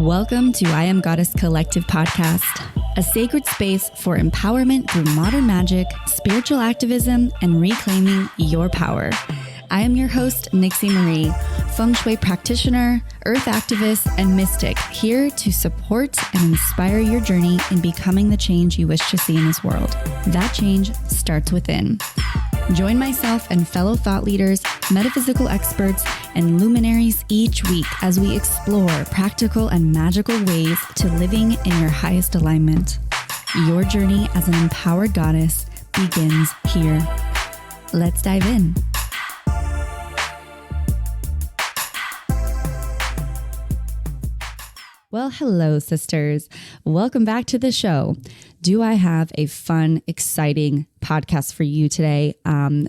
Welcome to I Am Goddess Collective podcast, a sacred space for empowerment through modern magic, spiritual activism, and reclaiming your power. I am your host, Nixie Marie, Feng Shui practitioner, earth activist, and mystic, here to support and inspire your journey in becoming the change you wish to see in this world. That change starts within. Join myself and fellow thought leaders, metaphysical experts, and luminaries each week as we explore practical and magical ways to living in your highest alignment. Your journey as an empowered goddess begins here. Let's dive in. Well, hello, sisters. Welcome back to the show. Do I have a fun, exciting podcast for you today?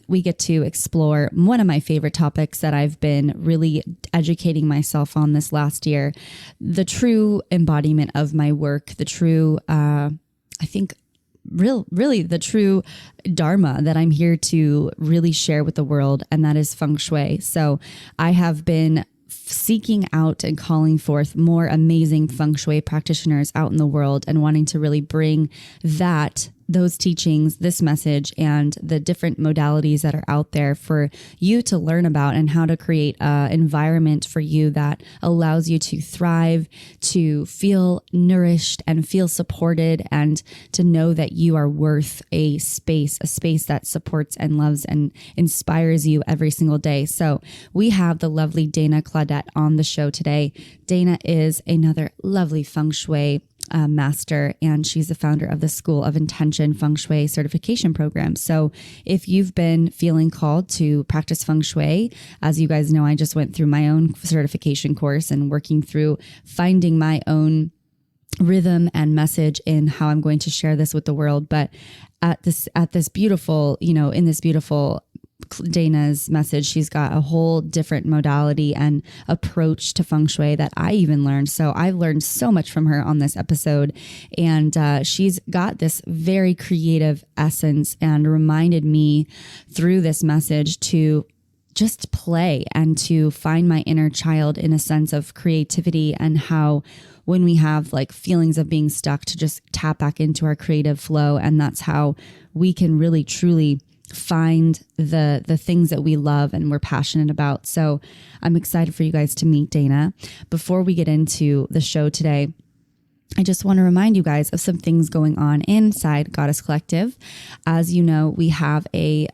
We get to explore one of my favorite topics that I've been really educating myself on this last year, the true embodiment of my work, the true, really the true dharma that I'm here to really share with the world, and that is Feng Shui. So I have been seeking out and calling forth more amazing Feng Shui practitioners out in the world and wanting to really bring those teachings, this message, and the different modalities that are out there for you to learn about and how to create an environment for you that allows you to thrive, to feel nourished and feel supported, and to know that you are worth a space that supports and loves and inspires you every single day. So we have the lovely Dana Claudat on the show today. Dana is another lovely Feng Shui master, and she's the founder of the School of Intention Feng Shui certification program. So if you've been feeling called to practice Feng Shui, as you guys know, I just went through my own certification course and working through finding my own rhythm and message in how I'm going to share this with the world. But at this beautiful, in this beautiful Dana's message, she's got a whole different modality and approach to Feng Shui that I even learned. So I've learned so much from her on this episode, and she's got this very creative essence and reminded me through this message to just play and to find my inner child in a sense of creativity, and how when we have like feelings of being stuck, to just tap back into our creative flow. And that's how we can really truly find the things that we love and we're passionate about. So I'm excited for you guys to meet Dana. Before we get into the show today, I just want to remind you guys of some things going on inside Goddess Collective. As you know, we have a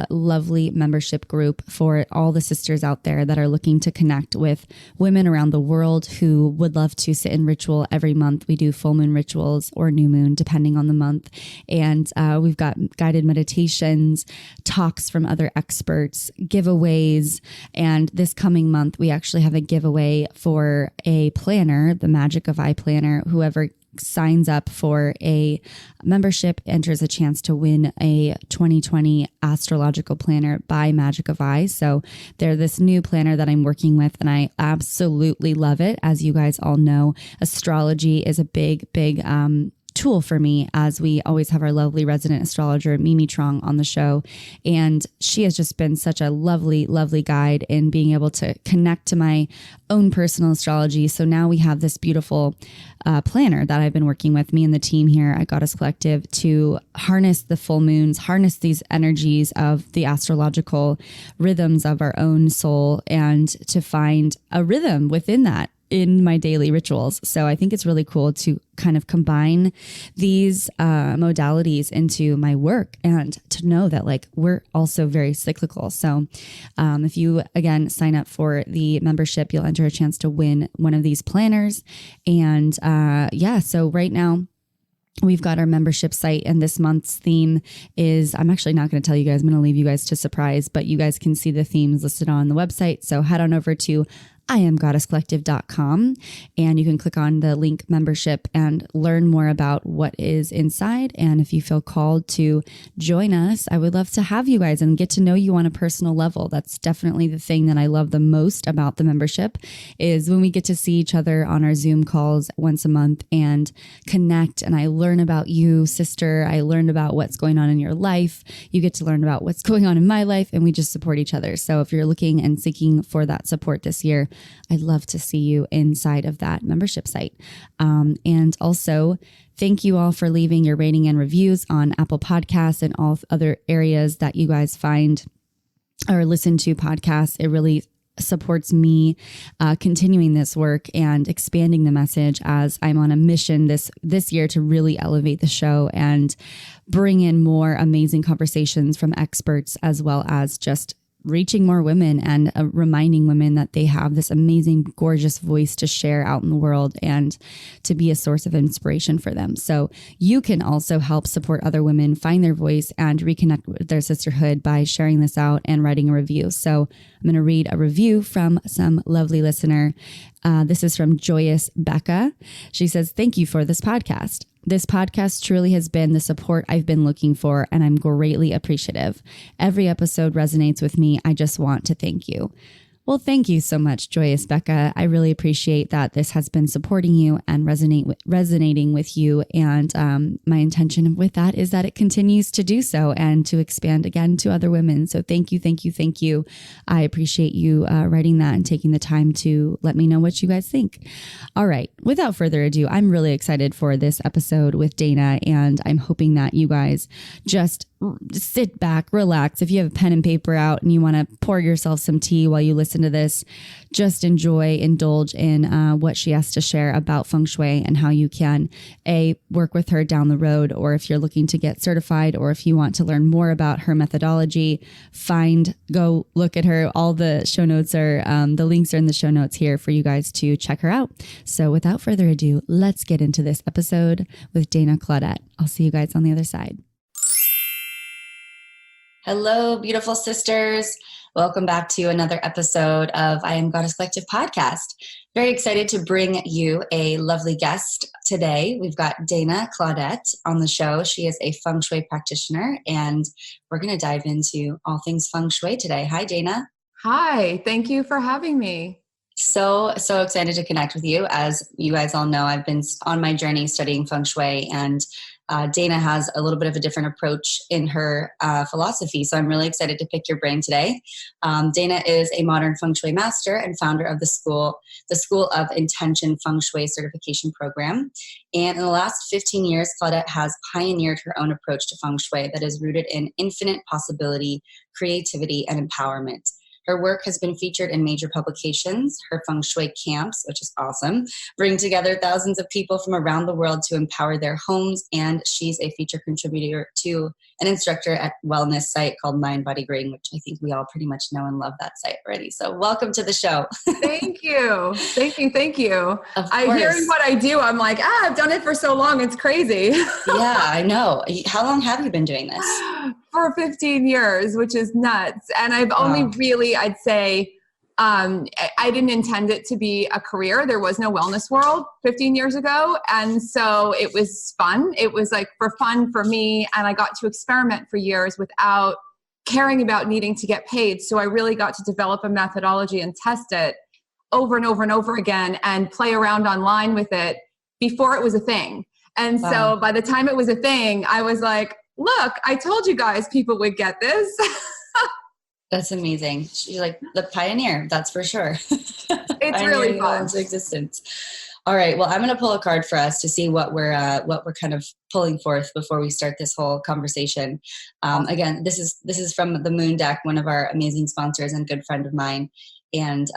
lovely membership group for all the sisters out there that are looking to connect with women around the world who would love to sit in ritual every month. We do full moon rituals or new moon, depending on the month. And we've got guided meditations, talks from other experts, giveaways. And this coming month, we actually have a giveaway for a planner, the Magic of I planner. Whoever signs up for a membership enters a chance to win a 2020 astrological planner by Magic of I. So they're this new planner that I'm working with, and I absolutely love it. As you guys all know, astrology is a big tool for me, as we always have our lovely resident astrologer Mimi Trong on the show, and she has just been such a lovely guide in being able to connect to my own personal astrology. So now we have this beautiful planner that I've been working with, me and the team here at Goddess Collective, to harness the full moons, harness these energies of the astrological rhythms of our own soul, and to find a rhythm within that in my daily rituals. So I think it's really cool to kind of combine these modalities into my work, and to know that like we're also very cyclical. So if you again sign up for the membership, you'll enter a chance to win one of these planners. And so right now we've got our membership site, and this month's theme is, I'm actually not going to tell you guys, I'm going to leave you guys to surprise, but you guys can see the themes listed on the website. So head on over to iamgoddesscollective.com, and you can click on the link membership and learn more about what is inside. And if you feel called to join us, I would love to have you guys and get to know you on a personal level. That's definitely the thing that I love the most about the membership, is when we get to see each other on our Zoom calls once a month and connect. And I learn about you, sister. I learn about what's going on in your life. You get to learn about what's going on in my life, and we just support each other. So if you're looking and seeking for that support this year, I'd love to see you inside of that membership site. And also, thank you all for leaving your rating and reviews on Apple Podcasts and all other areas that you guys find or listen to podcasts. It really supports me continuing this work and expanding the message as I'm on a mission this year to really elevate the show and bring in more amazing conversations from experts, as well as just reaching more women and reminding women that they have this amazing, gorgeous voice to share out in the world and to be a source of inspiration for them. So you can also help support other women find their voice and reconnect with their sisterhood by sharing this out and writing a review. So I'm going to read a review from some lovely listener. This is from Joyous Becca. She says, "Thank you for this podcast. This podcast truly has been the support I've been looking for, and I'm greatly appreciative. Every episode resonates with me. I just want to thank you." Well, thank you so much, Joyous Becca. I really appreciate that this has been supporting you and resonating with you. And my intention with that is that it continues to do so and to expand again to other women. So thank you, thank you, thank you. I appreciate you writing that and taking the time to let me know what you guys think. All right. Without further ado, I'm really excited for this episode with Dana, and I'm hoping that you guys just sit back, relax. If you have a pen and paper out and you want to pour yourself some tea while you listen to this, just indulge in what she has to share about Feng Shui and how you can work with her down the road, or if you're looking to get certified, or if you want to learn more about her methodology, go look at her. All the show notes the links are in the show notes here for you guys to check her out. So without further ado, let's get into this episode with Dana Claudat. I'll see you guys on the other side. Hello, beautiful sisters. Welcome back to another episode of I Am Goddess Collective podcast. Very excited to bring you a lovely guest today. We've got Dana Claudat on the show. She is a Feng Shui practitioner, and we're going to dive into all things Feng Shui today. Hi, Dana. Hi, thank you for having me. So excited to connect with you. As you guys all know, I've been on my journey studying Feng Shui, and Dana has a little bit of a different approach in her philosophy. So I'm really excited to pick your brain today. Dana is a modern Feng Shui Master and founder of the School of Intention Feng Shui certification program. And in the last 15 years, Claudat has pioneered her own approach to Feng Shui that is rooted in infinite possibility, creativity, and empowerment. Her work has been featured in major publications. Her Feng Shui Camps, which is awesome, bring together thousands of people from around the world to empower their homes. And she's a feature contributor to an instructor at wellness site called Mind Body Green, which I think we all pretty much know and love that site already. So welcome to the show. Thank you. Thank you. Thank you. I hearing what I do, I'm like, I've done it for so long. It's crazy. Yeah, I know. How long have you been doing this? For 15 years, which is nuts. And I've only really, I'd say, I didn't intend it to be a career. There was no wellness world 15 years ago. And so it was fun. It was like for fun for me. And I got to experiment for years without caring about needing to get paid. So I really got to develop a methodology and test it over and over and over again and play around online with it before it was a thing. And so by the time it was a thing, I was like, look, I told you guys people would get this. That's amazing. She's like the pioneer, that's for sure. It's really fun. Into existence. All right. Well, I'm going to pull a card for us to see what we're kind of pulling forth before we start this whole conversation. Again, this is from the Moon deck, one of our amazing sponsors and good friend of mine. And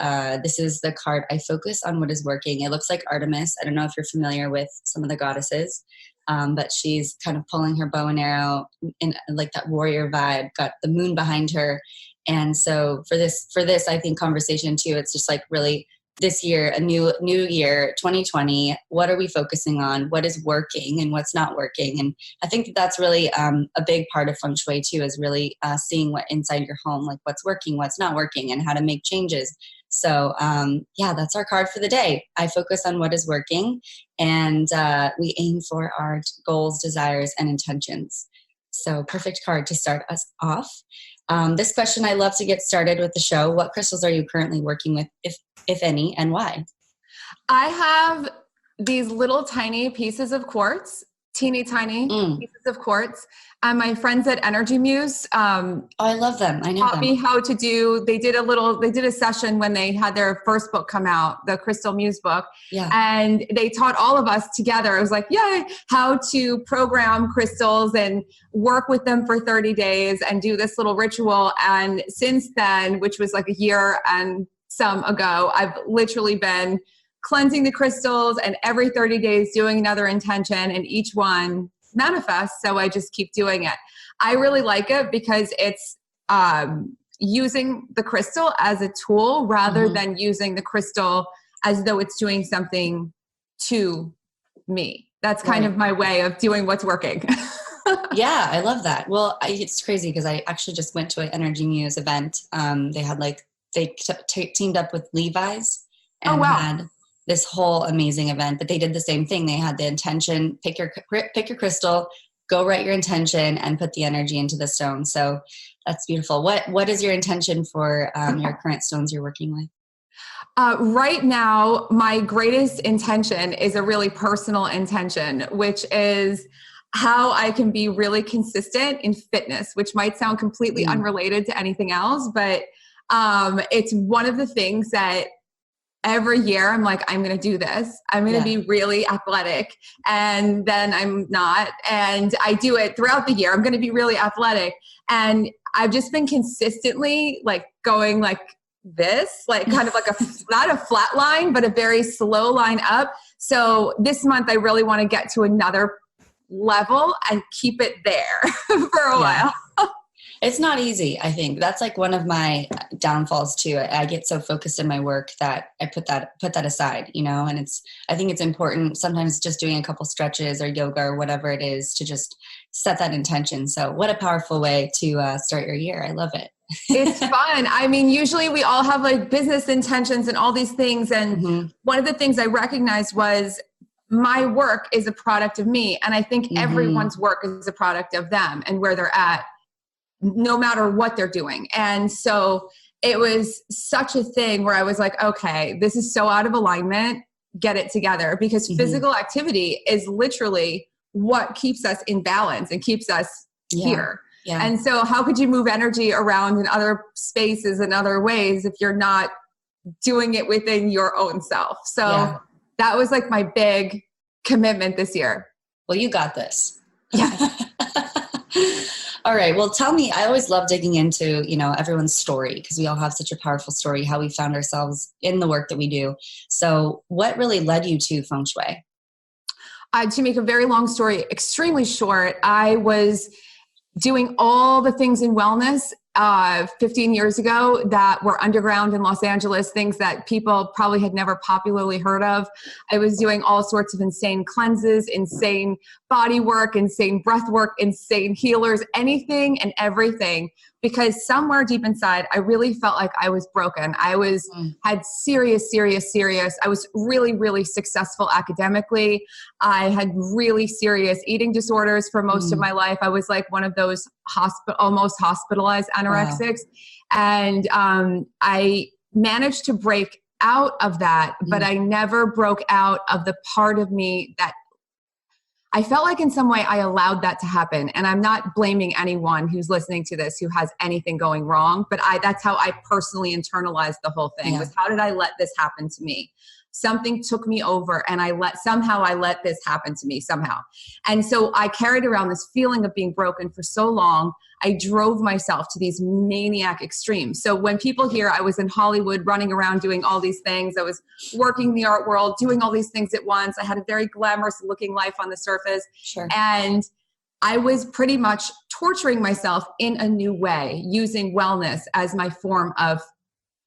this is the card, I focus on what is working. It looks like Artemis. I don't know if you're familiar with some of the goddesses, but she's kind of pulling her bow and arrow in like that warrior vibe, got the moon behind her. And so for this, I think conversation too, it's just like really this year, a new year, 2020, what are we focusing on? What is working and what's not working? And I think that's really a big part of Feng Shui too, is really seeing what inside your home, like what's working, what's not working, and how to make changes. So that's our card for the day. I focus on what is working, and we aim for our goals, desires, and intentions. So perfect card to start us off. This question, I love to get started with the show. What crystals are you currently working with, if any, and why? I have these little tiny pieces of quartz teeny tiny pieces of quartz. And my friends at Energy Muse, I love them. I know taught them. me how to do, they did a session when they had their first book come out, the Crystal Muse book. Yeah. And they taught all of us together. It was like, yay, how to program crystals and work with them for 30 days and do this little ritual. And since then, which was like a year and some ago, I've literally been cleansing the crystals and every 30 days doing another intention, and each one manifests. So I just keep doing it. I really like it because it's using the crystal as a tool rather than using the crystal as though it's doing something to me. That's kind of my way of doing what's working. Yeah, I love that. Well, it's crazy because I actually just went to an Energy Muse event. They had they teamed up with Levi's and had this whole amazing event, but they did the same thing. They had the intention, pick your crystal, go write your intention and put the energy into the stone. So that's beautiful. What is your intention for your current stones you're working with? Right now, my greatest intention is a really personal intention, which is how I can be really consistent in fitness, which might sound completely unrelated to anything else, but it's one of the things that every year I'm like, I'm going to do this. I'm going to be really athletic, and then I'm not. And I do it throughout the year. I'm going to be really athletic. And I've just been consistently going like this, kind of like not a flat line, but a very slow line up. So this month I really want to get to another level and keep it there for a while. It's not easy. I think that's one of my downfalls too. I get so focused in my work that I put that aside, and I think it's important sometimes just doing a couple stretches or yoga or whatever it is to just set that intention. So what a powerful way to start your year. I love it. It's fun. I mean, usually we all have business intentions and all these things. And one of the things I recognized was my work is a product of me. And I think everyone's work is a product of them and where they're at, no matter what they're doing. And so it was such a thing where I was like, okay, this is so out of alignment, get it together, because physical activity is literally what keeps us in balance and keeps us here. Yeah. And so how could you move energy around in other spaces and other ways if you're not doing it within your own self? So that was my big commitment this year. Well, you got this. Yeah. All right. Well, tell me, I always love digging into, everyone's story because we all have such a powerful story, how we found ourselves in the work that we do. So what really led you to Feng Shui? To make a very long story extremely short, I was doing all the things in wellness 15 years ago that were underground in Los Angeles, things that people probably had never popularly heard of. I was doing all sorts of insane cleanses, insane body work, insane breath work, insane healers, anything and everything, because somewhere deep inside, I really felt like I was broken. I had serious. I was really, really successful academically. I had really serious eating disorders for most of my life. I was one of those almost hospitalized anorexics. Wow. And I managed to break out of that, but I never broke out of the part of me that I felt like in some way I allowed that to happen. And I'm not blaming anyone who's listening to this who has anything going wrong, but that's how I personally internalized the whole thing, was how did I let this happen to me? Something took me over and I let this happen to me somehow. And so I carried around this feeling of being broken for so long. I drove myself to these maniac extremes. So when people hear I was in Hollywood running around doing all these things, I was working in the art world, doing all these things at once. I had a very glamorous looking life on the surface. Sure. And I was pretty much torturing myself in a new way, using wellness as my form of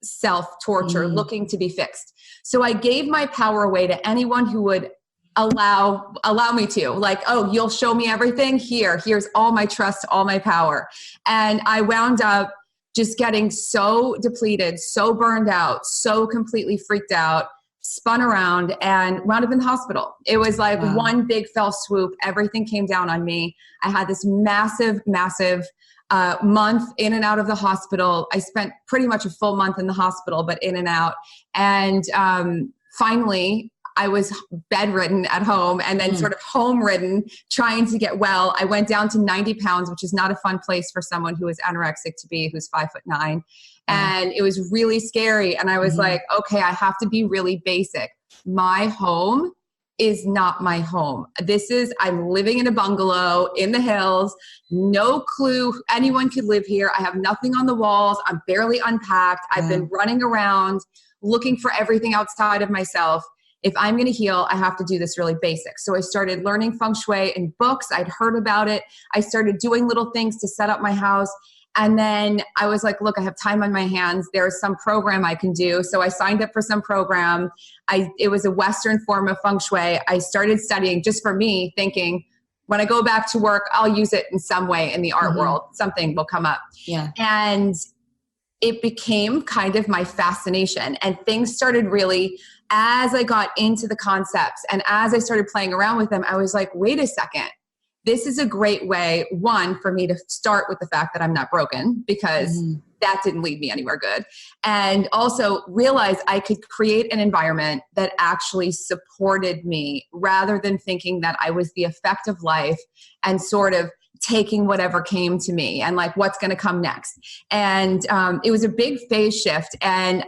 self-torture, looking to be fixed. So I gave my power away to anyone who would allow me to, oh, you'll show me everything here's all my trust, all my power. And I wound up just getting so depleted, so burned out, so completely freaked out, spun around and wound up in the hospital. It was one big fell swoop. Everything came down on me. I had this massive month in and out of the hospital. I spent pretty much a full month in the hospital, but in and out. And finally, I was bedridden at home and then sort of home ridden, trying to get well. I went down to 90 pounds, which is not a fun place for someone who is anorexic to be, who's 5'9". And it was really scary. And I was like, okay, I have to be really basic. My home is not my home. I'm living in a bungalow in the hills. No clue anyone could live here. I have nothing on the walls. I'm barely unpacked. I've been running around looking for everything outside of myself. If I'm going to heal, I have to do this really basic. So I started learning Feng Shui in books. I'd heard about it. I started doing little things to set up my house. And then I was like, look, I have time on my hands. There's some program I can do. So I signed up for some program. It was a Western form of Feng Shui. I started studying just for me, thinking when I go back to work, I'll use it in some way in the art world. Something will come up. Yeah. And it became kind of my fascination. And things started really, as I got into the concepts and as I started playing around with them, I was like, wait a second. This is a great way, one, for me to start with the fact that I'm not broken, because that didn't lead me anywhere good. And also realize I could create an environment that actually supported me, rather than thinking that I was the effect of life and sort of taking whatever came to me and like, what's going to come next. And it was a big phase shift. And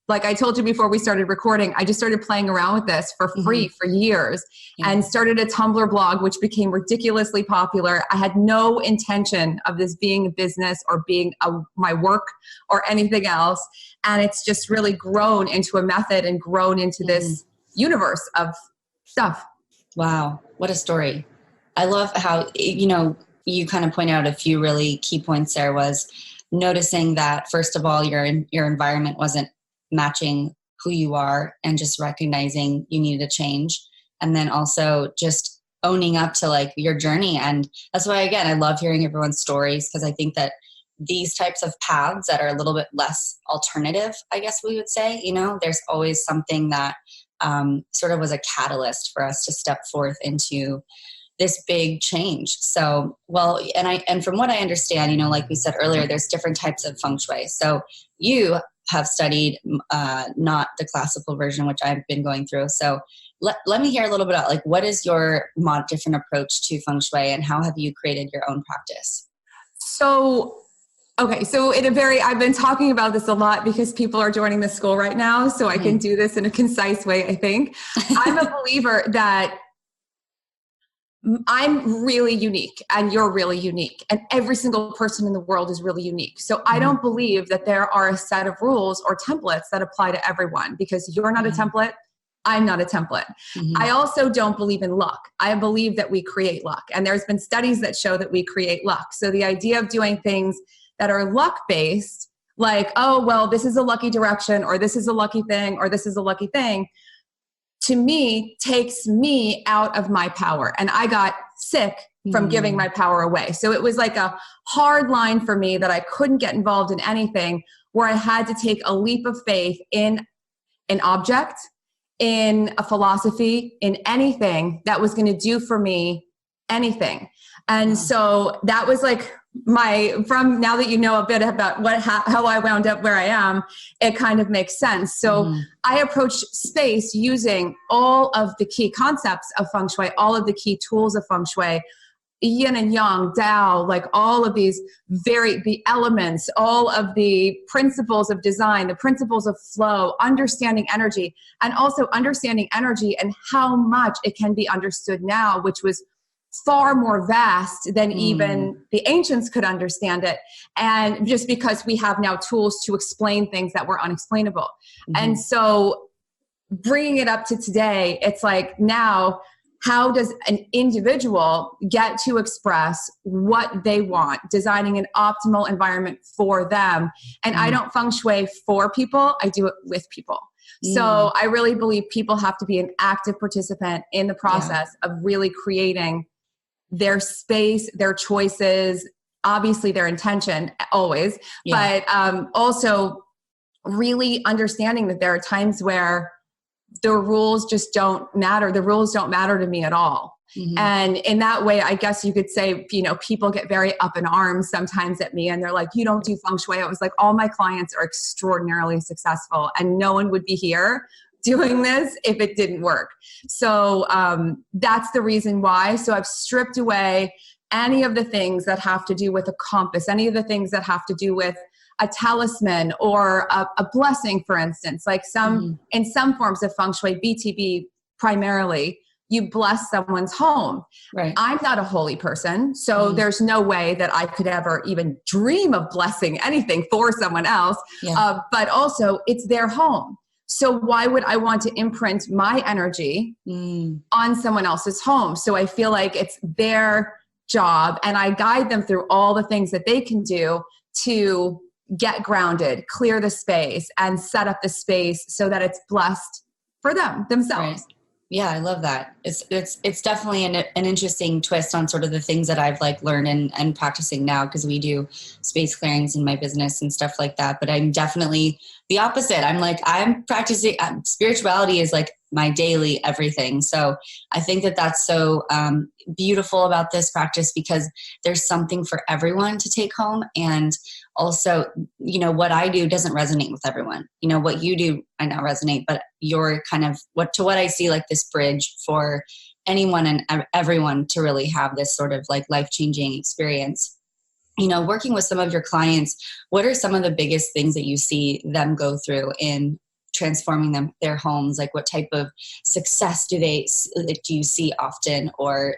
like I told you before we started recording, I just started playing around with this for free for years and started a Tumblr blog, which became ridiculously popular. I had no intention of this being a business or being my work or anything else. And it's just really grown into a method and grown into this universe of stuff. Wow. What a story. I love how, you kind of point out a few really key points there, was noticing that, first of all, your environment wasn't matching who you are, and just recognizing you needed a change. And then also just owning up to like your journey. And that's why, again, I love hearing everyone's stories, because I think that these types of paths that are a little bit less alternative, I guess we would say, there's always something that sort of was a catalyst for us to step forth into this big change. So, well, and from what I understand, like we said earlier, there's different types of Feng Shui. So you have studied not the classical version, which I've been going through. So let me hear a little bit about, like, what is your different approach to Feng Shui, and how have you created your own practice? So I've been talking about this a lot because people are joining the school right now. So I can do this in a concise way, I think. I'm a believer that I'm really unique and you're really unique, and every single person in the world is really unique. So I don't believe that there are a set of rules or templates that apply to everyone, because you're not a template. I'm not a template. I also don't believe in luck. I believe that we create luck, and there's been studies that show that we create luck. So the idea of doing things that are luck based, like, oh, well, this is a lucky direction, or this is a lucky thing, or this is a lucky thing, to me, takes me out of my power. And I got sick from giving my power away. So it was like a hard line for me that I couldn't get involved in anything where I had to take a leap of faith in an object, in a philosophy, in anything that was going to do for me anything. And so that was like from now that you know a bit about how I wound up where I am, it kind of makes sense. So I approach space using all of the key concepts of Feng Shui, all of the key tools of Feng Shui, yin and yang, Tao, like all of these the elements, all of the principles of design, the principles of flow, understanding energy, and also understanding energy and how much it can be understood now, which was far more vast than even the ancients could understand it. And just because we have now tools to explain things that were unexplainable. And so bringing it up to today, it's like, now, how does an individual get to express what they want, designing an optimal environment for them? And I don't Feng Shui for people, I do it with people. So I really believe people have to be an active participant in the process of really creating their space, their choices, obviously their intention always, but also really understanding that there are times where the rules just don't matter. The rules don't matter to me at all. And in that way, I guess you could say, people get very up in arms sometimes at me, and they're like, you don't do Feng Shui. I was like, all my clients are extraordinarily successful, and no one would be here doing this if it didn't work. So that's the reason why. So I've stripped away any of the things that have to do with a compass, any of the things that have to do with a talisman or a blessing, for instance, like in some forms of Feng Shui, BTB primarily, you bless someone's home. Right. I'm not a holy person, so there's no way that I could ever even dream of blessing anything for someone else. Yeah. But also, it's their home. So why would I want to imprint my energy on someone else's home? So I feel like it's their job, and I guide them through all the things that they can do to get grounded, clear the space, and set up the space so that it's blessed for themselves. Right. Yeah, I love that. It's definitely an interesting twist on sort of the things that I've like learned and practicing now, because we do space clearings in my business and stuff like that. But I'm definitely the opposite. I'm practicing spirituality is like my daily everything. So I think that that's so beautiful about this practice, because there's something for everyone to take home. And also, what I do doesn't resonate with everyone. What you do might not resonate, but you're kind of what I see like this bridge for anyone and everyone to really have this sort of like life-changing experience. Working with some of your clients, what are some of the biggest things that you see them go through in transforming their homes? Like what type of success do you see often, or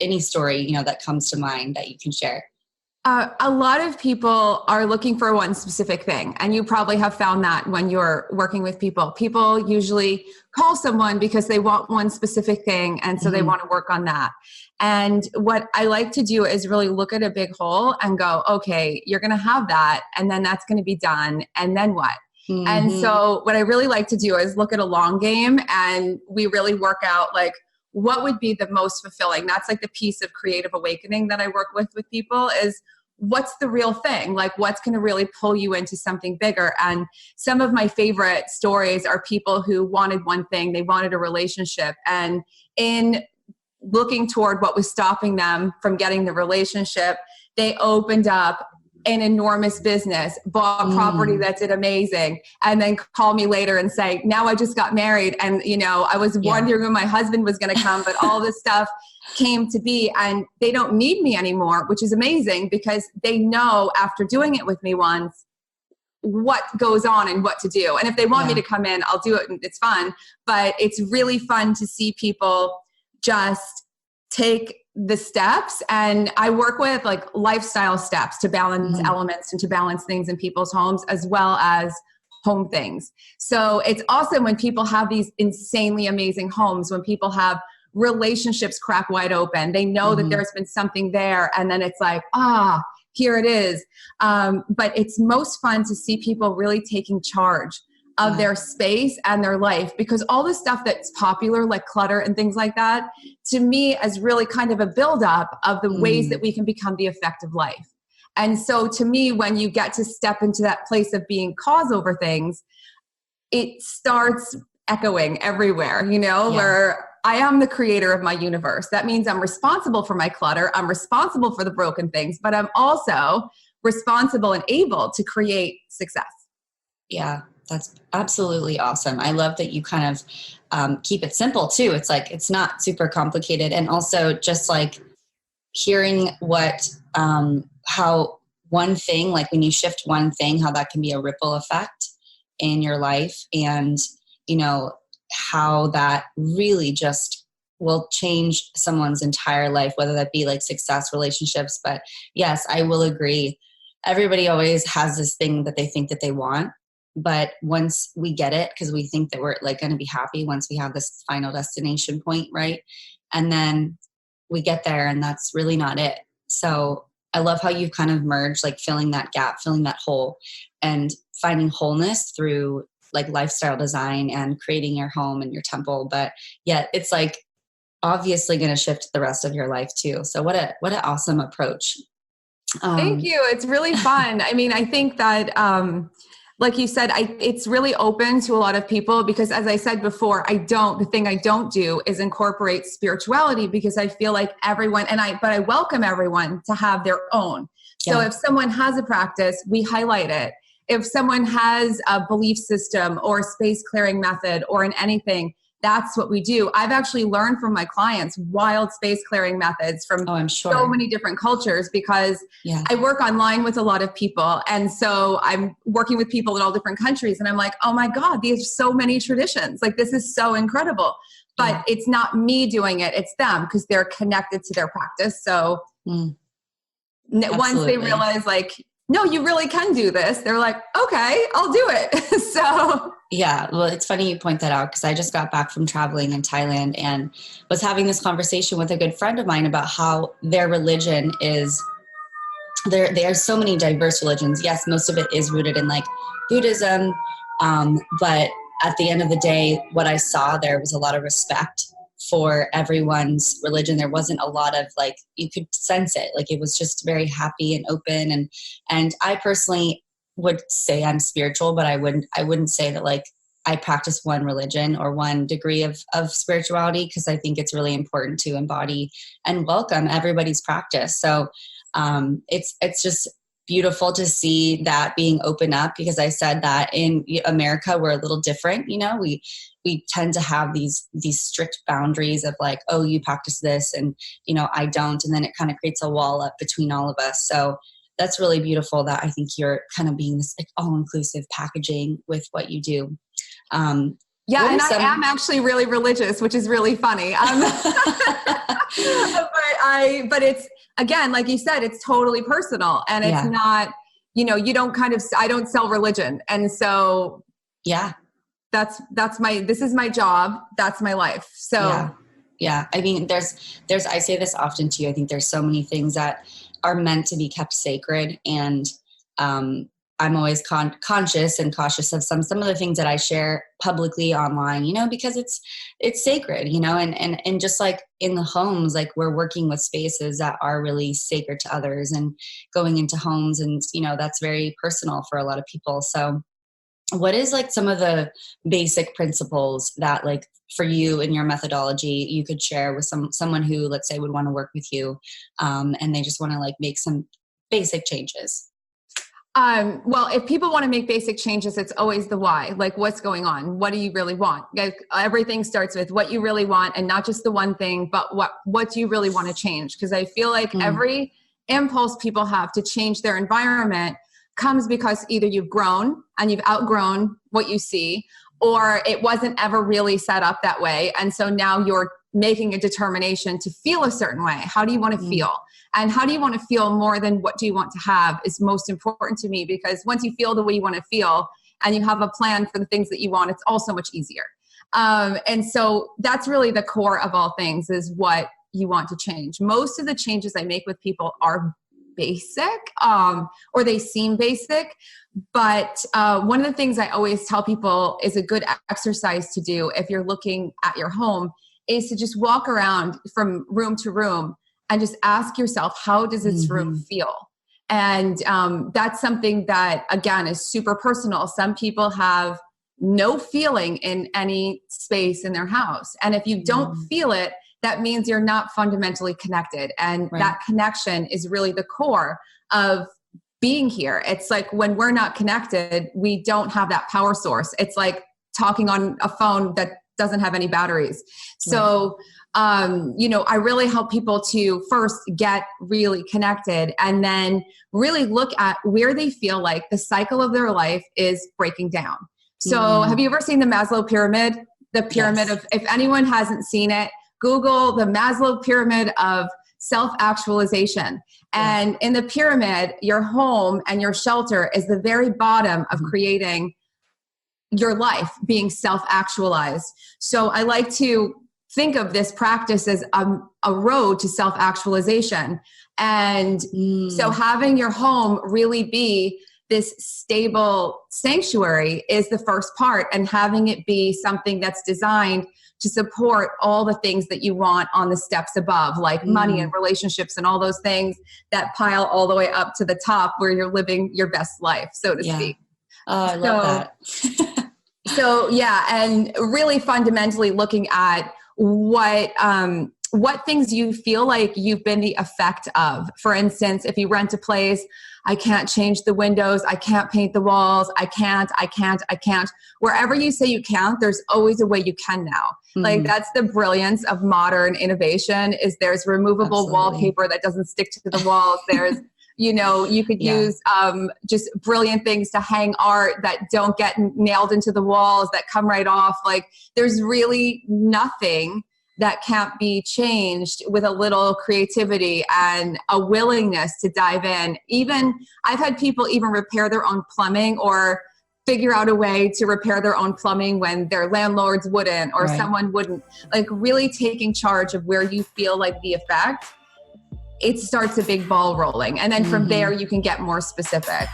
any story, that comes to mind that you can share? A lot of people are looking for one specific thing, and you probably have found that when you're working with people. People usually call someone because they want one specific thing, and so they want to work on that. And what I like to do is really look at a big whole and go, okay, you're going to have that, and then that's going to be done, and then what? And so what I really like to do is look at a long game, and we really work out like, what would be the most fulfilling? That's like the piece of creative awakening that I work with people is, what's the real thing? Like, what's going to really pull you into something bigger? And some of my favorite stories are people who wanted one thing. They wanted a relationship. And in looking toward what was stopping them from getting the relationship, they opened up an enormous business, bought property that did amazing, and then call me later and say, now I just got married, and I was wondering when my husband was going to come, but all this stuff came to be, and they don't need me anymore, which is amazing, because they know after doing it with me once what goes on and what to do. And if they want me to come in, I'll do it, and it's fun. But it's really fun to see people just take the steps. And I work with like lifestyle steps to balance elements and to balance things in people's homes, as well as home things. So it's awesome when people have these insanely amazing homes, when people have relationships crack wide open. They know that there's been something there, and then it's like, here it is. But it's most fun to see people really taking charge of their space and their life, because all the stuff that's popular, like clutter and things like that, to me is really kind of a buildup of the ways that we can become the effective life. And so to me, when you get to step into that place of being cause over things, it starts echoing everywhere, where I am the creator of my universe. That means I'm responsible for my clutter. I'm responsible for the broken things, but I'm also responsible and able to create success. Yeah, that's absolutely awesome. I love that you kind of keep it simple too. It's like, it's not super complicated. And also just like hearing how one thing, like when you shift one thing, how that can be a ripple effect in your life, and, how that really just will change someone's entire life, whether that be like success, relationships. But yes, I will agree. Everybody always has this thing that they think that they want. But once we get it, because we think that we're like going to be happy once we have this final destination point, right? And then we get there, and that's really not it. So I love how you've kind of merged, like filling that gap, filling that hole, and finding wholeness through like lifestyle design and creating your home and your temple. But yet it's like obviously going to shift the rest of your life too. So what an awesome approach. Thank you. It's really fun. I mean, I think that, like you said, it's really open to a lot of people, because as I said before, the thing I don't do is incorporate spirituality, because I feel like everyone, but I welcome everyone to have their own. So if someone has a practice, we highlight it. if someone has a belief system or a space clearing method or in anything, that's what we do. I've actually learned from my clients wild space clearing methods from I'm sure. so many different cultures, because I work online with a lot of people. And so I'm working with people in all different countries. And I'm like, oh my God, these so many traditions. Like, this is so incredible. But it's not me doing it. It's them, because they're connected to their practice. So once they realize, like, no, you really can do this, they're like, okay, I'll do it. So yeah, well, it's funny you point that out, because I just got back from traveling in Thailand and was having this conversation with a good friend of mine about how their religion is, there are so many diverse religions. Yes, most of it is rooted in like Buddhism, but at the end of the day, what I saw there was a lot of respect for everyone's religion. There wasn't a lot of like, you could sense it. Like, it was just very happy and open. And I personally would say I'm spiritual, but I wouldn't say that like I practice one religion or one degree of spirituality, because I think it's really important to embody and welcome everybody's practice. So it's just beautiful to see that being open up, because I said that in America, we're a little different. You know, we tend to have these strict boundaries of like, oh, you practice this and, you know, I don't. And then it kind of creates a wall up between all of us. So that's really beautiful that I think you're kind of being this like all-inclusive packaging with what you do. Yeah, and I am actually really religious, which is really funny. But it's, again, like you said, it's totally personal, and it's not, you know, you don't I don't sell religion. And so this is my job. That's my life. So yeah. I mean, there's, I say this often too. I think there's so many things that are meant to be kept sacred. And, I'm always conscious and cautious of some of the things that I share publicly online, you know, because it's sacred, you know, and just like in the homes, like we're working with spaces that are really sacred to others, and going into homes, and, you know, that's very personal for a lot of people. So what is like some of the basic principles that like for you and your methodology you could share with someone who, let's say, would want to work with you, and they just want to like make some basic changes? Well, if people want to make basic changes, it's always the why. Like, what's going on? What do you really want? Like, everything starts with what you really want, and not just the one thing, but what do you really want to change? Because I feel like every impulse people have to change their environment comes because either you've grown and you've outgrown what you see, or it wasn't ever really set up that way. And so now you're making a determination to feel a certain way. How do you want to feel? And how do you want to feel more than what do you want to have is most important to me, because once you feel the way you want to feel and you have a plan for the things that you want, it's all so much easier. And so that's really the core of all things, is what you want to change. Most of the changes I make with people are basic, or they seem basic. But one of the things I always tell people is a good exercise to do if you're looking at your home is to just walk around from room to room and just ask yourself, how does this room feel? And that's something that, again, is super personal. Some people have no feeling in any space in their house. And if you don't feel it, that means you're not fundamentally connected. And that connection is really the core of being here. It's like when we're not connected, we don't have that power source. It's like talking on a phone that doesn't have any batteries. So, you know, I really help people to first get really connected, and then really look at where they feel like the cycle of their life is breaking down. So have you ever seen the Maslow pyramid? The pyramid of, if anyone hasn't seen it, Google the Maslow pyramid of self-actualization. And in the pyramid, your home and your shelter is the very bottom of creating your life, being self-actualized. So I like to think of this practice as a road to self-actualization. And so having your home really be this stable sanctuary is the first part, and having it be something that's designed to support all the things that you want on the steps above, like money and relationships and all those things that pile all the way up to the top where you're living your best life, so to speak. Oh, I love that. So yeah, and really fundamentally looking at what what things you feel like you've been the effect of. For instance, if you rent a place, I can't change the windows, I can't paint the walls, I can't. Wherever you say you can't, there's always a way you can now. Mm-hmm. Like that's the brilliance of modern innovation, is there's removable wallpaper that doesn't stick to the walls. There's, you could use just brilliant things to hang art that don't get nailed into the walls, that come right off. Like there's really nothing that can't be changed with a little creativity and a willingness to dive in. Even I've had people even repair their own plumbing or figure out a way to repair their own plumbing when their landlords wouldn't, or someone wouldn't. Like really taking charge of where you feel like the effect, it starts a big ball rolling. And then from there, you can get more specific.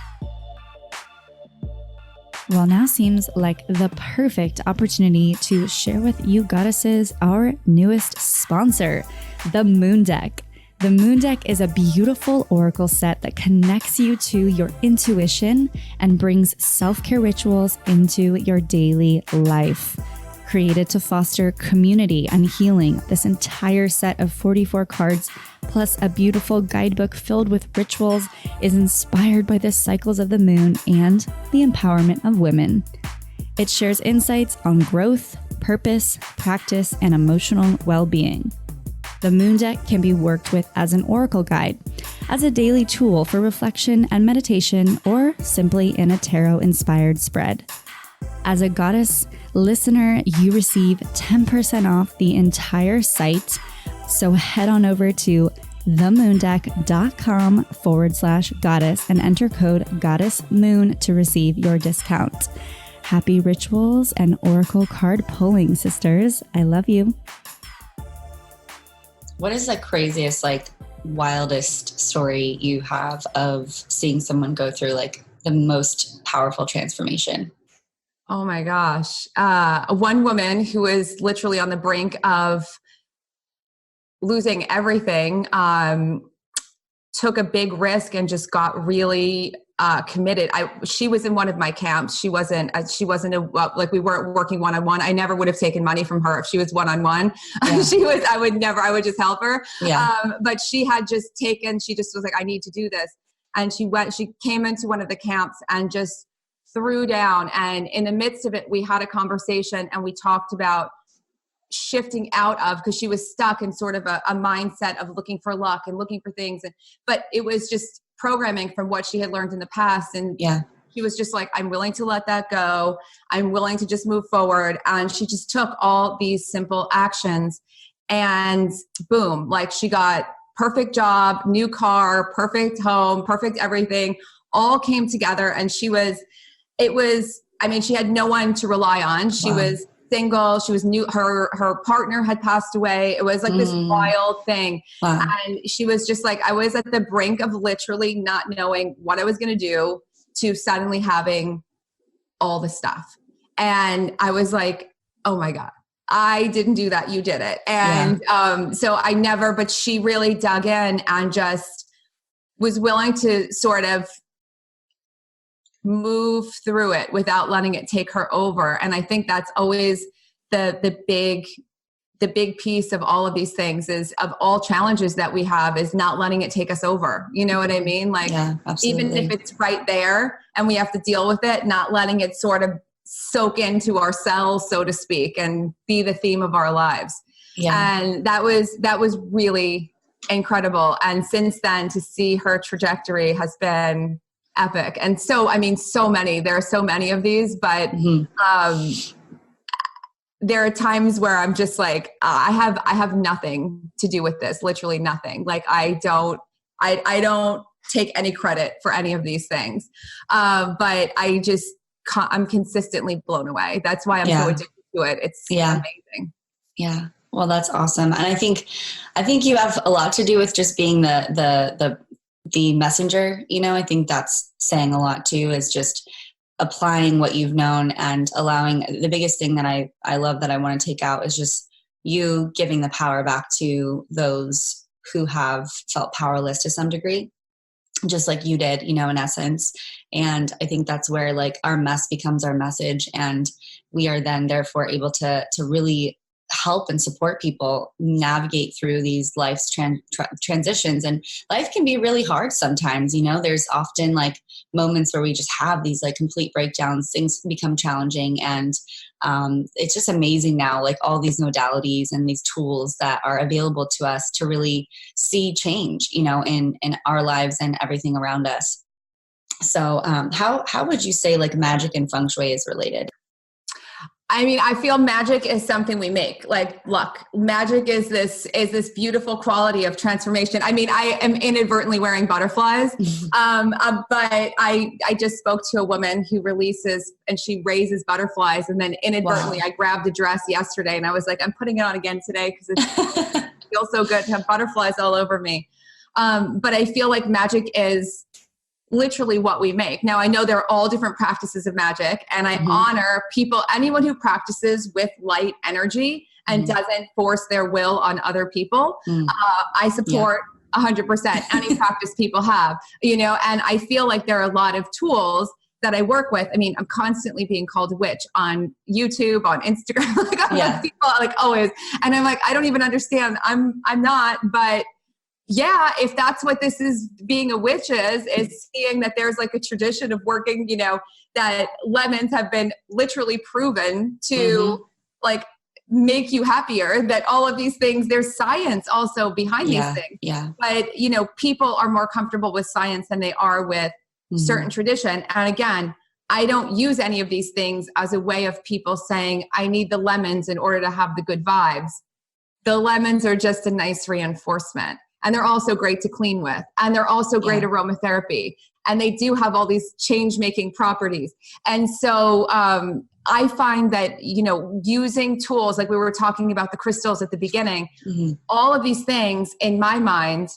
Well, now seems like the perfect opportunity to share with you goddesses our newest sponsor, the Moon Deck. The Moon Deck is a beautiful oracle set that connects you to your intuition and brings self-care rituals into your daily life. Created to foster community and healing, this entire set of 44 cards plus a beautiful guidebook filled with rituals is inspired by the cycles of the moon and the empowerment of women. It shares insights on growth, purpose, practice, and emotional well-being. The Moon Deck can be worked with as an oracle guide, as a daily tool for reflection and meditation, or simply in a tarot-inspired spread. As a goddess listener, you receive 10% off the entire site. So head on over to themoondeck.com/goddess and enter code goddessmoon to receive your discount. Happy rituals and oracle card pulling, sisters. I love you. What is the craziest, wildest story you have of seeing someone go through the most powerful transformation? Oh my gosh. One woman who was literally on the brink of losing everything, took a big risk and just got really committed. She was in one of my camps. She wasn't we weren't working one-on-one. I never would have taken money from her if she was one-on-one. Yeah. I would just help her. Yeah. But she just was like, I need to do this. And she came into one of the camps and just threw down. And in the midst of it, we had a conversation and we talked about shifting out of, because she was stuck in sort of a mindset of looking for luck and looking for things. But it was just programming from what she had learned in the past. And she was just like, I'm willing to let that go. I'm willing to just move forward. And she just took all these simple actions and boom, she got perfect job, new car, perfect home, perfect everything, all came together. And she had no one to rely on. She was single. She was new. Her partner had passed away. It was this wild thing. Wow. And she was just I was at the brink of literally not knowing what I was going to do, to suddenly having all the stuff. And I was like, oh my God, I didn't do that. You did it. And but she really dug in and just was willing to sort of move through it without letting it take her over. And I think that's always the big piece of all of these things, is of all challenges that we have, is not letting it take us over. You know what I mean? Even if it's right there and we have to deal with it, not letting it sort of soak into our cells, so to speak, and be the theme of our lives. Yeah. And that was really incredible. And since then, to see her trajectory has been epic. And there are so many of these, but there are times where I'm just I have nothing to do with this, literally nothing. I don't take any credit for any of these things. But I'm consistently blown away. That's why I'm so addicted to it. It's amazing. Yeah. Well, that's awesome. And I think you have a lot to do with just being the messenger. I think that's saying a lot too, is just applying what you've known and allowing. The biggest thing that I love that I want to take out is just you giving the power back to those who have felt powerless to some degree, just like you did, in essence. And I think that's where our mess becomes our message. And we are then therefore able to really help and support people navigate through these life's transitions. And life can be really hard sometimes. There's often like moments where we just have these like complete breakdowns, things can become challenging. And it's just amazing now, like all these modalities and these tools that are available to us to really see change, in our lives and everything around us. So how would you say like magic and feng shui is related? I mean, I feel magic is something we make, like luck. Magic is this beautiful quality of transformation. I mean, I am inadvertently wearing butterflies, but I just spoke to a woman who releases and she raises butterflies, and then inadvertently I grabbed a dress yesterday and I was like, I'm putting it on again today because it feels so good to have butterflies all over me. But I feel like magic is literally what we make. Now, I know there are all different practices of magic, and I honor anyone who practices with light energy and doesn't force their will on other people. I support 100% any practice people have, and I feel like there are a lot of tools that I work with. I mean, I'm constantly being called a witch on YouTube, on Instagram, like people like always. And I'm like, I don't even understand. I'm not, but yeah, if that's what this is, being a witch is seeing that there's like a tradition of working, that lemons have been literally proven to like make you happier, that all of these things, there's science also behind these things. Yeah. But, people are more comfortable with science than they are with certain tradition. And again, I don't use any of these things as a way of people saying, I need the lemons in order to have the good vibes. The lemons are just a nice reinforcement. And they're also great to clean with. And they're also great aromatherapy. And they do have all these change-making properties. And so I find that, using tools, like we were talking about the crystals at the beginning, all of these things in my mind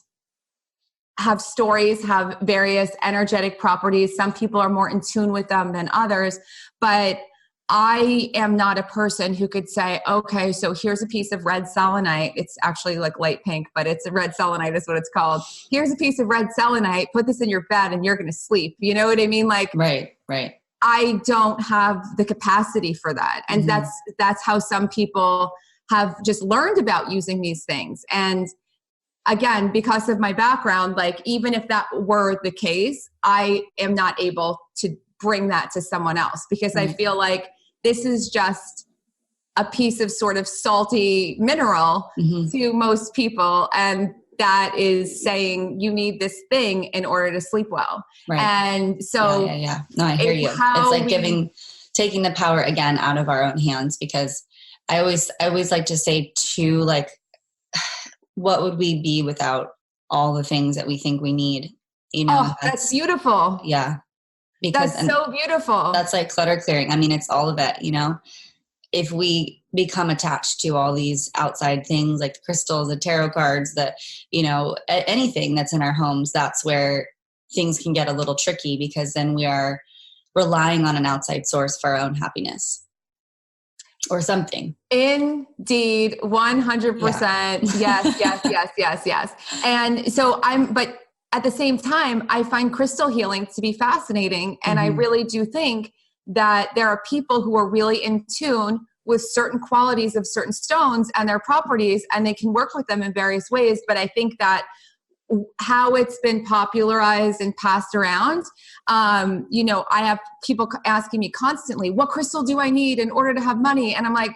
have stories, have various energetic properties. Some people are more in tune with them than others. But I am not a person who could say, okay, so here's a piece of red selenite. It's actually like light pink, but it's a red selenite is what it's called. Here's a piece of red selenite. Put this in your bed and you're going to sleep. You know what I mean? Like, right. I don't have the capacity for that. And that's how some people have just learned about using these things. And again, because of my background, like even if that were the case, I am not able to bring that to someone else because I feel like this is just a piece of sort of salty mineral to most people. And that is saying you need this thing in order to sleep well. Right. And so No, I hear you. It's like taking the power again out of our own hands, because I always like to say too, like, what would we be without all the things that we think we need? That's beautiful. Yeah. Because that's so beautiful. That's like clutter clearing. I mean, it's all of it, if we become attached to all these outside things like the crystals, the tarot cards, anything that's in our homes, that's where things can get a little tricky, because then we are relying on an outside source for our own happiness or something. Indeed. 100%. Yes. And so but at the same time, I find crystal healing to be fascinating. And I really do think that there are people who are really in tune with certain qualities of certain stones and their properties, and they can work with them in various ways. But I think that how it's been popularized and passed around, I have people asking me constantly, what crystal do I need in order to have money? And I'm like,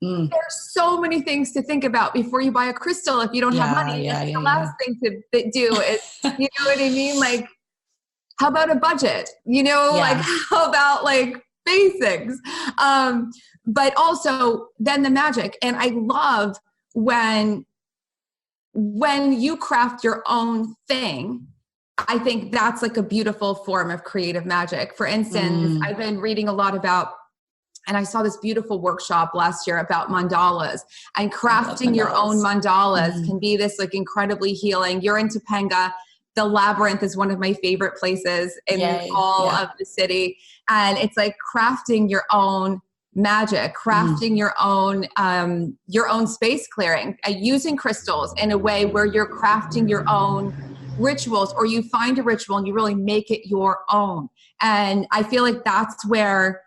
there's so many things to think about before you buy a crystal if you don't have money. The last thing to do is, you know what I mean? Like, how about a budget? Like, how about like basics? But also then the magic. And I love when you craft your own thing. I think that's like a beautiful form of creative magic. For instance, I've been reading a lot about, and I saw this beautiful workshop last year about mandalas, and crafting your own mandalas can be this like incredibly healing. You're in Topanga. The Labyrinth is one of my favorite places in all of the city. And it's like crafting your own magic, crafting your own space clearing, using crystals in a way where you're crafting your own rituals, or you find a ritual and you really make it your own. And I feel like that's where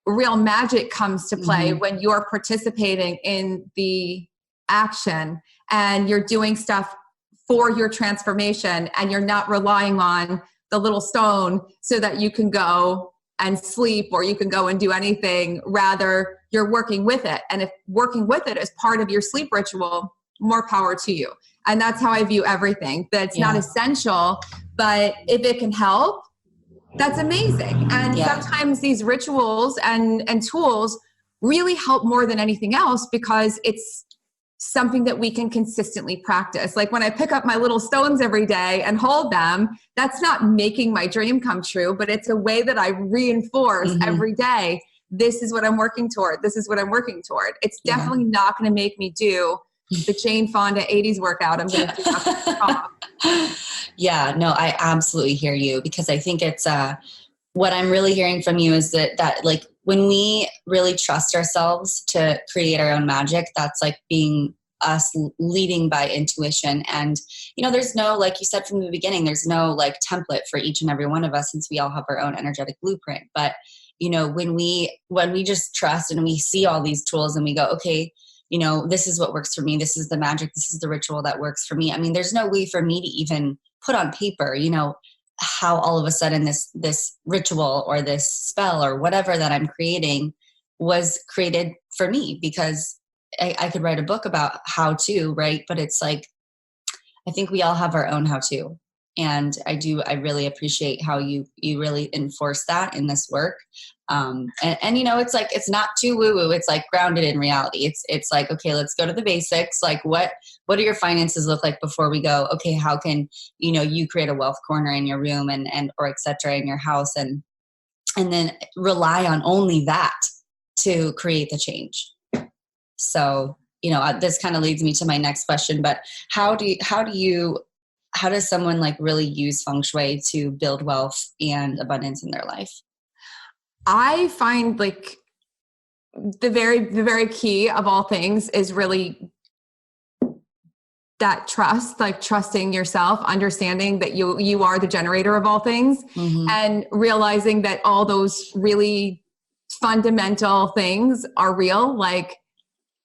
real magic comes to play when you're participating in the action and you're doing stuff for your transformation, and you're not relying on the little stone so that you can go and sleep or you can go and do anything. Rather, you're working with it. And if working with it is part of your sleep ritual, more power to you. And that's how I view everything. That's not essential, but if it can help, that's amazing. And sometimes these rituals and tools really help more than anything else, because it's something that we can consistently practice. Like when I pick up my little stones every day and hold them, that's not making my dream come true, but it's a way that I reinforce every day. This is what I'm working toward. This is what I'm working toward. It's definitely not going to make me do the Jane Fonda 80s workout. I'm going to do that. Yeah, no, I absolutely hear you, because I think it's, what I'm really hearing from you is that like when we really trust ourselves to create our own magic, that's like being us leading by intuition. And, there's no, like you said from the beginning, there's no like template for each and every one of us, since we all have our own energetic blueprint. But, when we just trust and we see all these tools and we go, okay, this is what works for me. This is the magic. This is the ritual that works for me. I mean, there's no way for me to even put on paper, how all of a sudden this ritual or this spell or whatever that I'm creating was created for me, because I could write a book about how to, right? But it's like, I think we all have our own how to. And I really appreciate how you really enforce that in this work. And it's like, it's not too woo woo. It's like grounded in reality. It's like, okay, let's go to the basics. Like what do your finances look like before we go, okay, how can, you create a wealth corner in your room and or et cetera in your house, and then rely on only that to create the change. So, this kind of leads me to my next question, but how does someone like really use Feng Shui to build wealth and abundance in their life? I find like the very key of all things is really that trust, like trusting yourself, understanding that you are the generator of all things, and realizing that all those really fundamental things are real, like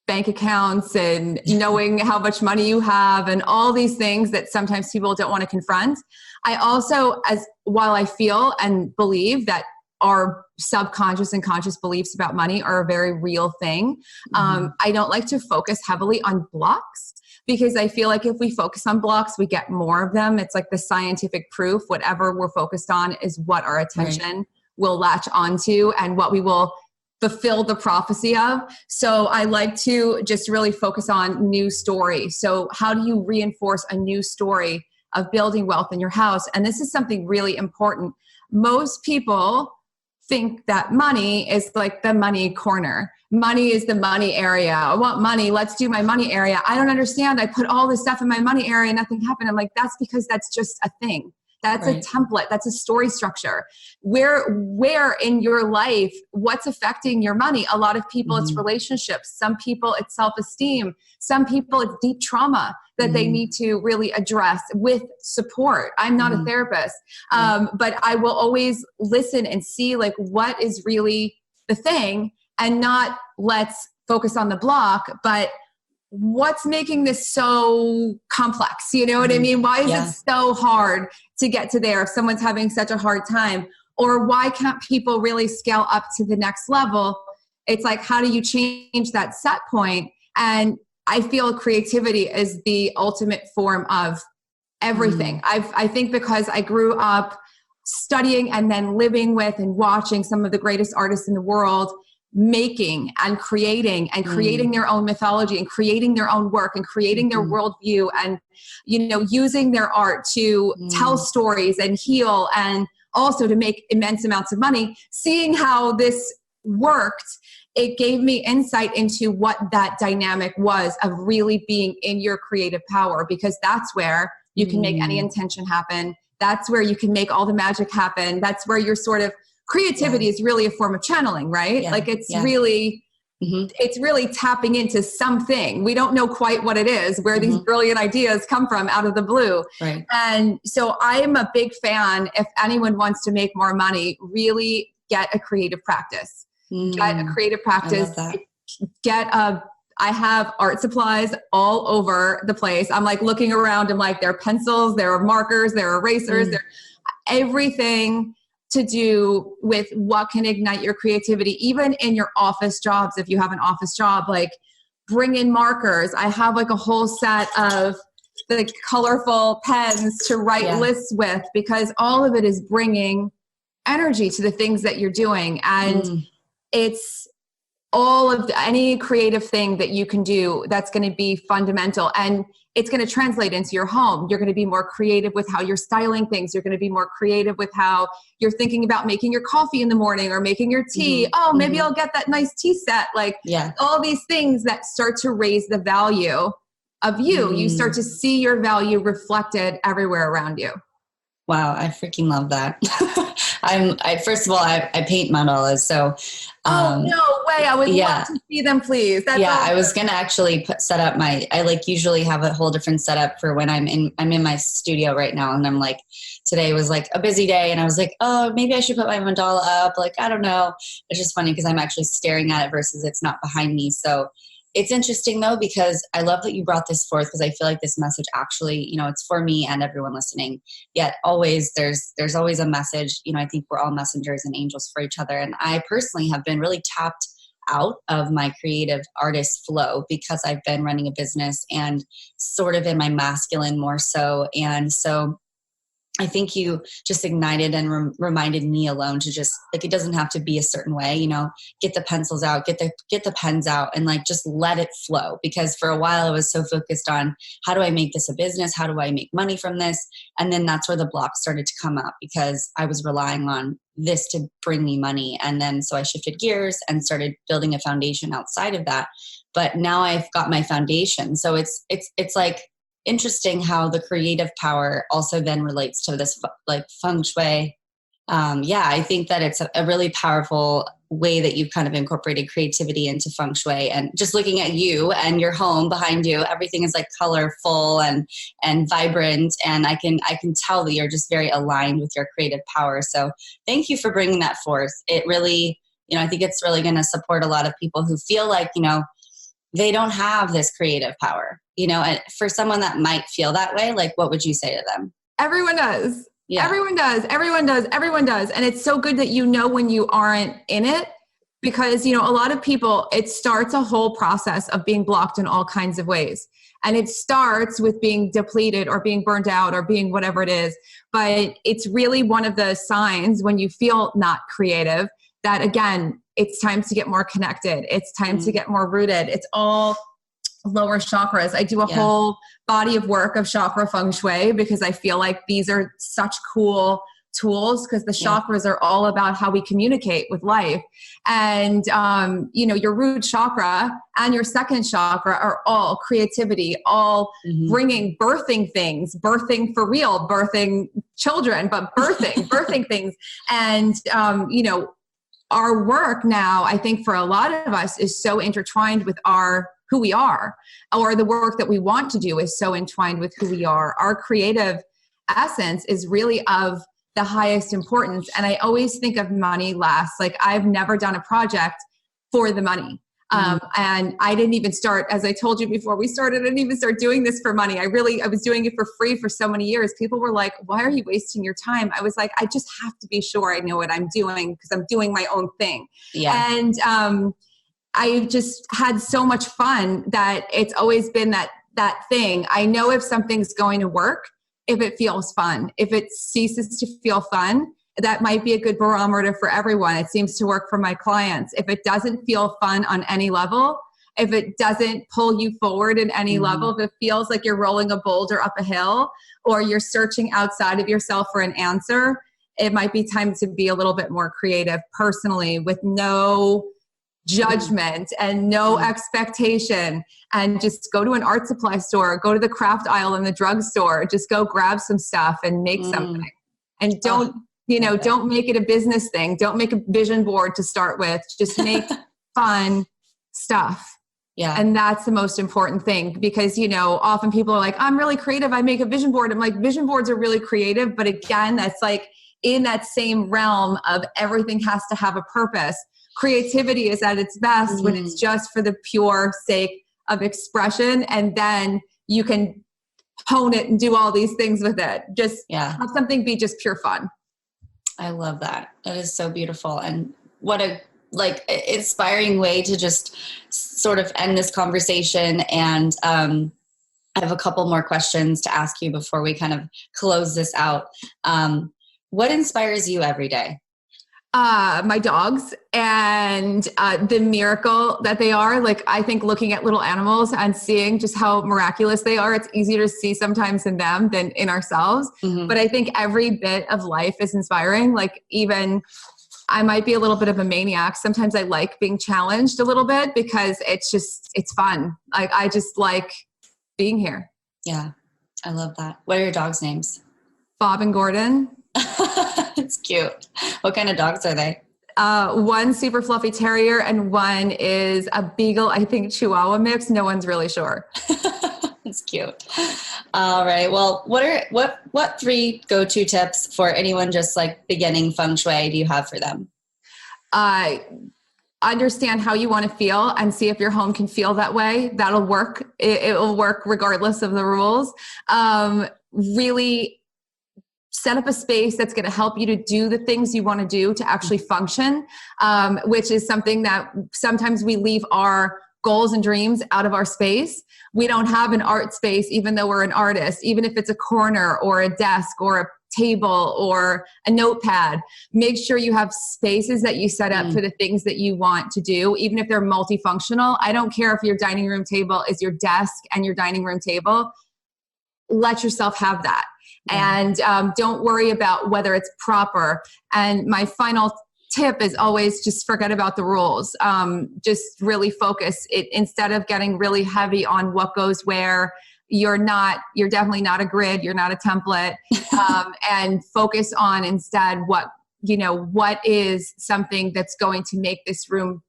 bank accounts and knowing how much money you have and all these things that sometimes people don't want to confront. I also, while I feel and believe that our subconscious and conscious beliefs about money are a very real thing, I don't like to focus heavily on blocks, because I feel like if we focus on blocks, we get more of them. It's like the scientific proof. Whatever we're focused on is what our attention will latch onto and what we will fulfill the prophecy of. So I like to just really focus on new story. So how do you reinforce a new story of building wealth in your house? And this is something really important. Most people think that money is like the money corner. Money is the money area. I want money. Let's do my money area. I don't understand. I put all this stuff in my money area. Nothing happened. I'm like, that's because that's just a thing. That's a template. That's a story structure. Where in your life, what's affecting your money? A lot of people, it's relationships. Some people, it's self-esteem. Some people, it's deep trauma that they need to really address with support. I'm not a therapist, but I will always listen and see like what is really the thing, and not let's focus on the block, but what's making this so complex? You know what I mean? Why is it so hard to get to there if someone's having such a hard time? Or why can't people really scale up to the next level? It's like, how do you change that set point? And I feel creativity is the ultimate form of everything. I think because I grew up studying and then living with and watching some of the greatest artists in the world making and creating their own mythology and creating their own work and creating their worldview and, using their art to tell stories and heal and also to make immense amounts of money. Seeing how this worked, it gave me insight into what that dynamic was of really being in your creative power, because that's where you can make any intention happen. That's where you can make all the magic happen. That's where you're sort of creativity is really a form of channeling, right? Like it's really, it's really tapping into something. We don't know quite what it is, where these brilliant ideas come from out of the blue. Right. And so I am a big fan, if anyone wants to make more money, really get a creative practice. get a creative practice, I love that. I have art supplies all over the place. I'm like looking around, I'm like, there are pencils, there are markers, there are erasers, there everything to do with what can ignite your creativity, even in your office jobs. If you have an office job, like bring in markers. I have like a whole set of the colorful pens to write lists with, because all of it is bringing energy to the things that you're doing. And it's all of any creative thing that you can do that's going to be fundamental, and it's going to translate into your home. You're going to be more creative with how you're styling things. You're going to be more creative with how you're thinking about making your coffee in the morning or making your tea. Oh, maybe I'll get that nice tea set. Like all these things that start to raise the value of you. You start to see your value reflected everywhere around you. Wow, I freaking love that. First of all, I paint mandalas, so. Oh, no way. I would love to see them, please. That's awesome. I was going to actually set up I like usually have a whole different setup for when I'm in my studio right now. And I'm like, today was like a busy day. And I was like, oh, maybe I should put my mandala up. Like, I don't know. It's just funny because I'm actually staring at it versus it's not behind me. So it's interesting though, because I love that you brought this forth, because I feel like this message actually, it's for me and everyone listening. Yet always there's always a message. I think we're all messengers and angels for each other. And I personally have been really tapped out of my creative artist flow because I've been running a business and sort of in my masculine more so. And so I think you just ignited and reminded me alone to just, like, it doesn't have to be a certain way, get the pencils out, get the pens out, and like, just let it flow. Because for a while I was so focused on how do I make this a business? How do I make money from this? And then that's where the blocks started to come up, because I was relying on this to bring me money. And then, so I shifted gears and started building a foundation outside of that. But now I've got my foundation. So it's like, interesting how the creative power also then relates to this like Feng Shui. I think that it's a really powerful way that you've kind of incorporated creativity into Feng Shui. And just looking at you and your home behind you, everything is like colorful and vibrant. And I can tell that you're just very aligned with your creative power. So thank you for bringing that forth. It really, I think it's really going to support a lot of people who feel like, they don't have this creative power, and for someone that might feel that way, like, what would you say to them? Everyone does. Yeah. Everyone does. And it's so good that when you aren't in it, because, a lot of people, it starts a whole process of being blocked in all kinds of ways. And it starts with being depleted or being burnt out or being whatever it is. But it's really one of the signs when you feel not creative that, again, it's time to get more connected. It's time to get more rooted. It's all lower chakras. I do a whole body of work of chakra feng shui because I feel like these are such cool tools, because the chakras are all about how we communicate with life. And, your root chakra and your second chakra are all creativity, all birthing things, birthing for real, birthing children, but birthing things. And, our work now, I think for a lot of us, is so intertwined with who we are, or the work that we want to do is so entwined with who we are. Our creative essence is really of the highest importance. And I always think of money last. Like, I've never done a project for the money. And I didn't even start, as I told you before we started, I didn't even start doing this for money. I was doing it for free for so many years. People were like, why are you wasting your time? I was like, I just have to be sure I know what I'm doing, because I'm doing my own thing. Yeah. And I just had so much fun that it's always been that thing. I know if something's going to work, if it feels fun. If it ceases to feel fun, that might be a good barometer for everyone. It seems to work for my clients. If it doesn't feel fun on any level, if it doesn't pull you forward in any level, if it feels like you're rolling a boulder up a hill, or you're searching outside of yourself for an answer, it might be time to be a little bit more creative personally, with no judgment and no expectation, and just go to an art supply store, go to the craft aisle in the drugstore, just go grab some stuff and make something. And don't make it a business thing. Don't make a vision board to start with. Just make fun stuff. Yeah. And that's the most important thing, because, often people are like, I'm really creative, I make a vision board. I'm like, vision boards are really creative. But again, that's like in that same realm of everything has to have a purpose. creativity is at its best when it's just for the pure sake of expression. And then you can hone it and do all these things with it. Just have something be just pure fun. I love that. That is so beautiful. And what a inspiring way to just sort of end this conversation. And I have a couple more questions to ask you before we kind of close this out. What inspires you every day? My dogs and the miracle that they are. Like, I think looking at little animals and seeing just how miraculous they are, it's easier to see sometimes in them than in ourselves. But I think every bit of life is inspiring. Like, even I might be a little bit of a maniac. Sometimes I like being challenged a little bit because it's fun. Like, I just like being here. Yeah, I love that. What are your dogs' names? Bob and Gordon. It's cute. What kind of dogs are they? One super fluffy terrier and one is a beagle, I think Chihuahua mix. No one's really sure. It's cute. All right. Well, what 3 go-to tips for anyone just like beginning Feng Shui do you have for them? Understand how you want to feel and see if your home can feel that way. That'll work. It will work regardless of the rules. Really set up a space that's going to help you to do the things you want to do to actually function, which is something that sometimes we leave our goals and dreams out of our space. We don't have an art space, even though we're an artist, even if it's a corner or a desk or a table or a notepad. Make sure you have spaces that you set up for the things that you want to do, even if they're multifunctional. I don't care if your dining room table is your desk and your dining room table. Let yourself have that. And don't worry about whether it's proper. And my final tip is always just forget about the rules. Just really focus it instead of getting really heavy on what goes where. You're definitely not a grid. You're not a template. And focus on instead what is something that's going to make this room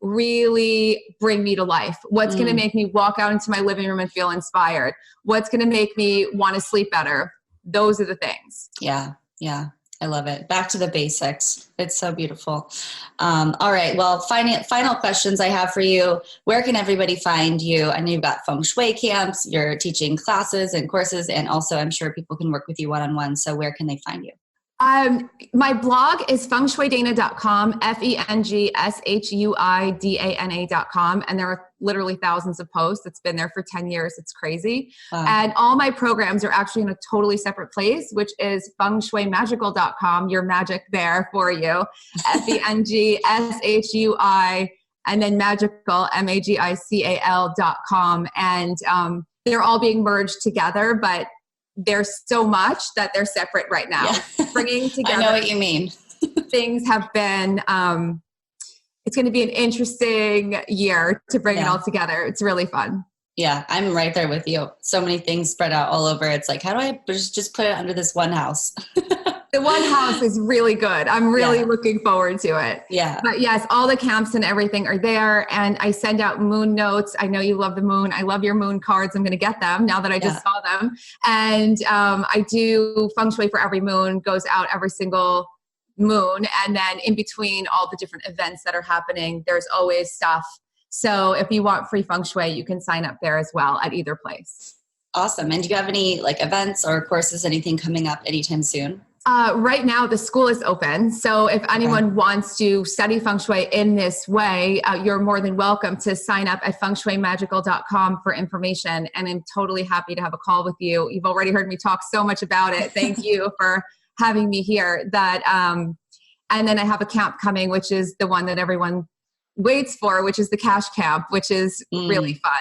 really bring me to life. What's going to make me walk out into my living room and feel inspired? What's going to make me want to sleep better? Those are the things. Yeah. I love it. Back to the basics. It's so beautiful. All right. Well, final questions I have for you. Where can everybody find you? I know you've got Feng Shui Camps. You're teaching classes and courses, and also I'm sure people can work with you one-on-one. So where can they find you? My blog is fengshuidana.com, fengshuidana.com. And there are literally thousands of posts. It's been there for 10 years. It's crazy. Wow. And all my programs are actually in a totally separate place, which is fengshuimagical.com. Your magic there for you. FENGSHUI and then magical, MAGICAL.com. And they're all being merged together, but there's so much that they're separate right now. Yeah. Bringing together. I know what you mean. Things have been, it's going to be an interesting year to bring it all together. It's really fun. Yeah, I'm right there with you. So many things spread out all over. It's like, how do I just put it under this one house? The one house is really good. I'm really looking forward to it. Yeah. But yes, all the camps and everything are there. And I send out moon notes. I know you love the moon. I love your moon cards. I'm going to get them now that I just saw them. And I do Feng Shui for every moon, goes out every single moon. And then in between all the different events that are happening, there's always stuff. So if you want free Feng Shui, you can sign up there as well at either place. Awesome. And do you have any events or courses, anything coming up anytime soon? Right now, the school is open. So if anyone wants to study Feng Shui in this way, you're more than welcome to sign up at fengshuimagical.com for information. And I'm totally happy to have a call with you. You've already heard me talk so much about it. Thank you for having me here. And then I have a camp coming, which is the one that everyone waits for, which is the cash camp, which is really fun.